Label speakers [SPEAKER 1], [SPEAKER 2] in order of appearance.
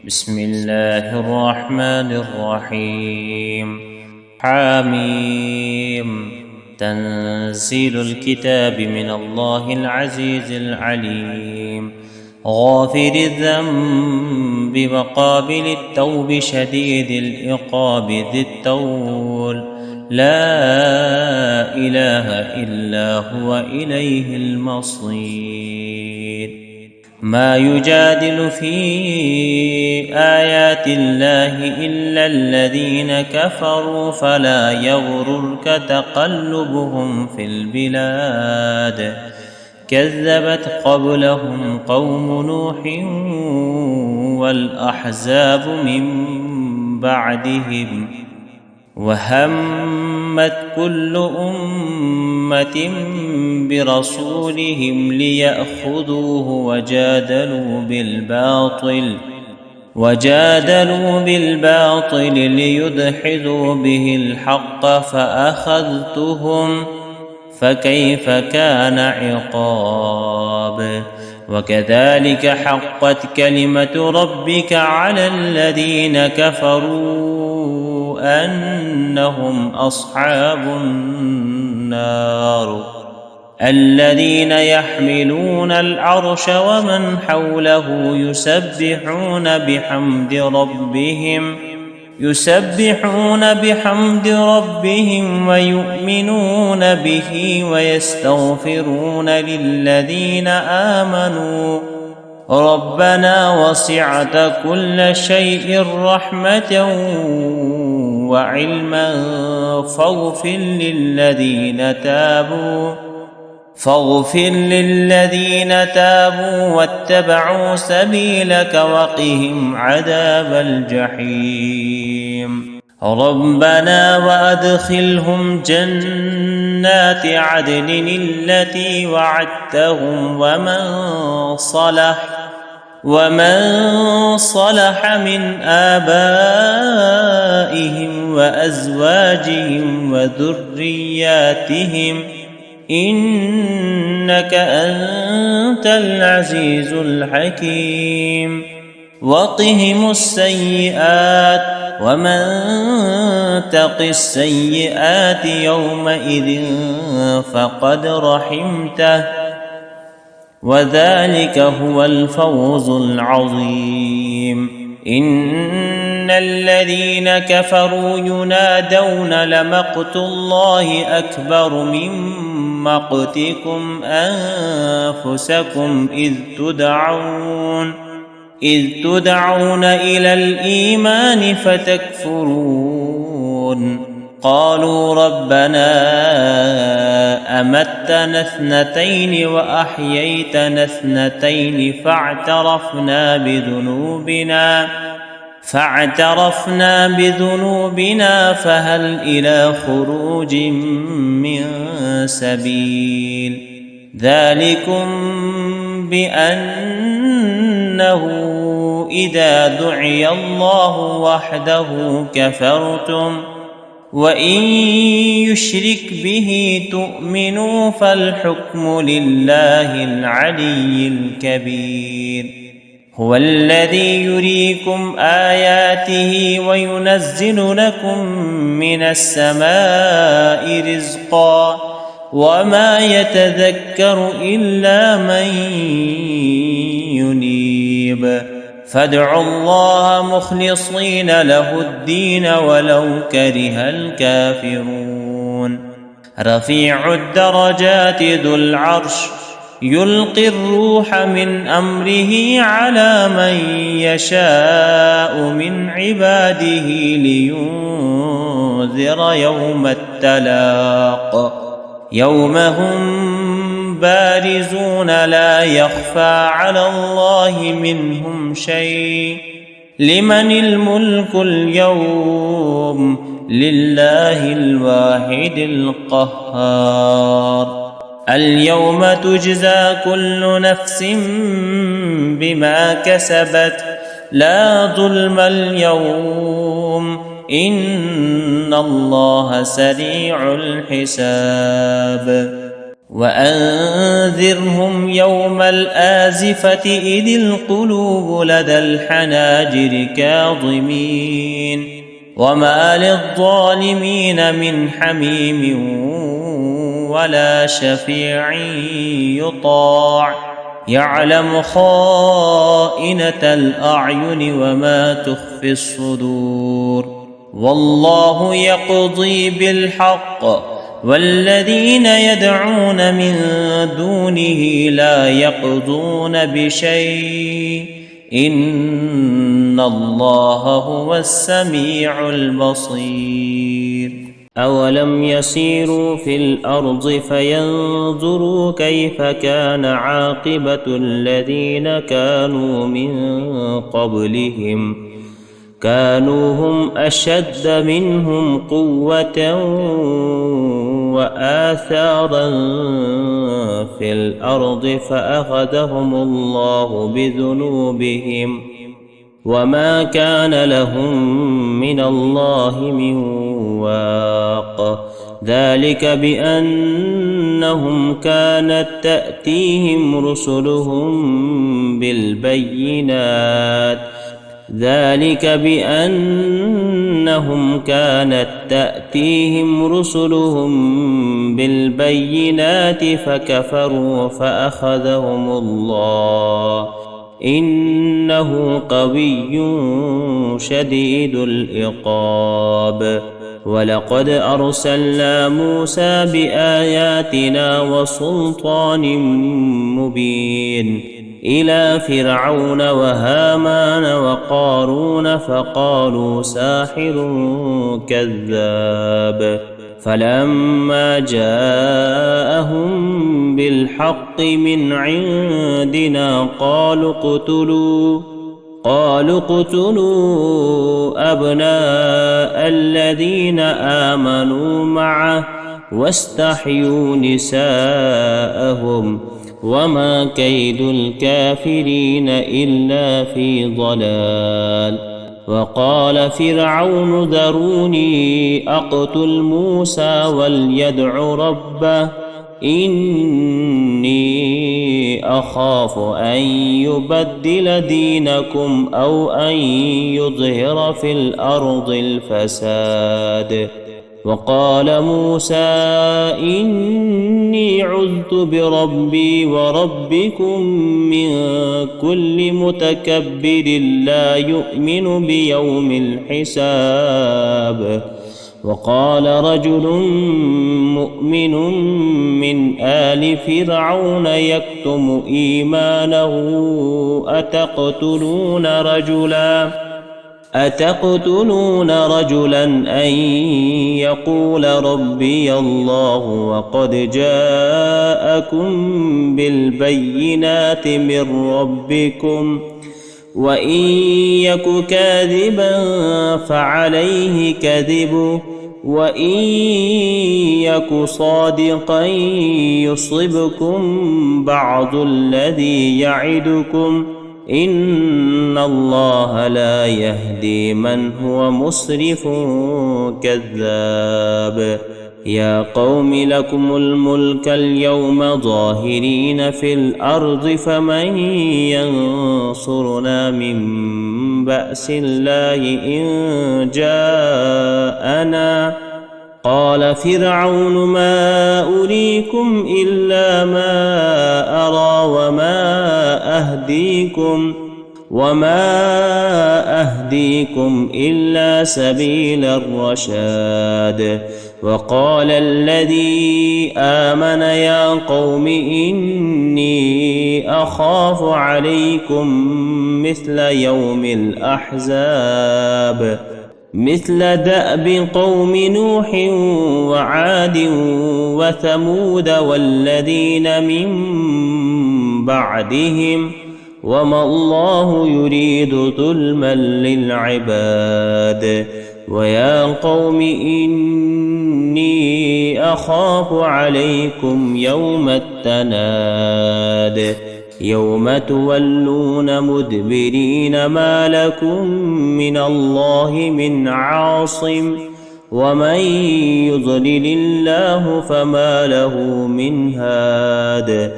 [SPEAKER 1] بسم الله الرحمن الرحيم. حميم. تنزيل الكتاب من الله العزيز العليم، غافر الذنب وقابل التوب شديد العقاب ذي الطول، لا إله إلا هو إليه المصير. ما يجادل في آيات الله إلا الذين كفروا، فلا يغررك تقلبهم في البلاد. كذبت قبلهم قوم نوح والأحزاب من بعدهم، وهمت كل أمة برسولهم ليأخذوه وجادلوا بالباطل ليدحضوا به الحق فأخذتهم، فكيف كان عقاب. وكذلك حقت كلمة ربك على الذين كفروا أنهم أصحاب النار. الذين يحملون العرش ومن حوله يسبحون بحمد ربهم ويؤمنون به ويستغفرون للذين آمنوا ربنا وسعت كل شيء رحمة وعلما فاغفر للذين تابوا واتبعوا سبيلك وقهم عذاب الجحيم. ربنا وأدخلهم جنات عدن التي وعدتهم ومن صلح من آبائهم وأزواجهم وذرياتهم إنك أنت العزيز الحكيم. وقهم السيئات، ومن تق السيئات يومئذ فقد رحمته، وذلك هو الفوز العظيم. إن الذين كفروا ينادون لمقت الله أكبر من مقتكم أنفسكم إذ تدعون إلى الإيمان فتكفرون. قالوا ربنا أمتنا اثنتين وأحييتنا اثنتين فاعترفنا بذنوبنا فهل إلى خروج من سبيل. ذلكم بأنه إذا دعي الله وحده كفرتم، وإن يشرك به تؤمنوا فالحكم لله العلي الكبير. هو الذي يريكم آياته وينزل لكم من السماء رزقا، وما يتذكر إلا من ينيب. فادعوا الله مخلصين له الدين ولو كره الكافرون. رفيع الدرجات ذو العرش يلقي الروح من أمره على من يشاء من عباده لينذر يوم التلاق، يوم هم بارزون لا يخفى على الله منهم شيء. لمن الملك اليوم؟ لله الواحد القهار. اليوم تجزى كل نفس بما كسبت لا ظلم اليوم، إن الله سريع الحساب. وأنذرهم يوم الآزفة إذ القلوب لدى الحناجر كاظمين وما للظالمين من حميم ولا شفيع يطاع يعلم خائنة الأعين وما تخفي الصدور والله يقضي بالحق والذين يدعون من دونه لا يقضون بشيء إن الله هو السميع البصير أولم يسيروا في الأرض فينظروا كيف كان عاقبة الذين كانوا من قبلهم كانوا هم أشد منهم قوة وآثارا في الأرض فأخذهم الله بذنوبهم وما كان لهم من الله من واق ذلك بأنهم كانت تأتيهم رسلهم بالبينات فكفروا فأخذهم الله إنه قوي شديد العقاب ولقد أرسلنا موسى بآياتنا وسلطان مبين إلى فرعون وهامان وقارون فقالوا ساحر كذاب فلما جاءهم بالحق من عندنا قالوا اقتلوا أبناء الذين آمنوا معه واستحيوا نساءهم وما كيد الكافرين إلا في ضلال وقال فرعون ذروني أقتل موسى وليدع ربه إني أخاف أن يبدل دينكم أو أن يظهر في الأرض الفساد وقال موسى إني عذت بربي وربكم من كل متكبر لا يؤمن بيوم الحساب وقال رجل مؤمن من آل فرعون يكتم إيمانه أتقتلون رجلا أن يقول ربي الله وقد جاءكم بالبينات من ربكم وإن يك كاذبا فعليه كذبه وإن يك صادقا يصبكم بعض الذي يعدكم إن الله لا يهدي من هو مسرف كذاب يا قوم لكم الملك اليوم ظاهرين في الأرض فمن ينصرنا من بأس الله إن جاءنا قال فرعون ما أريكم إلا ما أرى وما أهديكم إلا سبيل الرشاد وقال الذي آمن يا قوم إني أخاف عليكم مثل يوم الأحزاب مثل دأب قوم نوح وعاد وثمود والذين من بعدهم وما الله يريد ظلما للعباد ويا قوم إني أخاف عليكم يوم التناد يوم تولون مدبرين ما لكم من الله من عاصم ومن يضلل الله فما له من هاد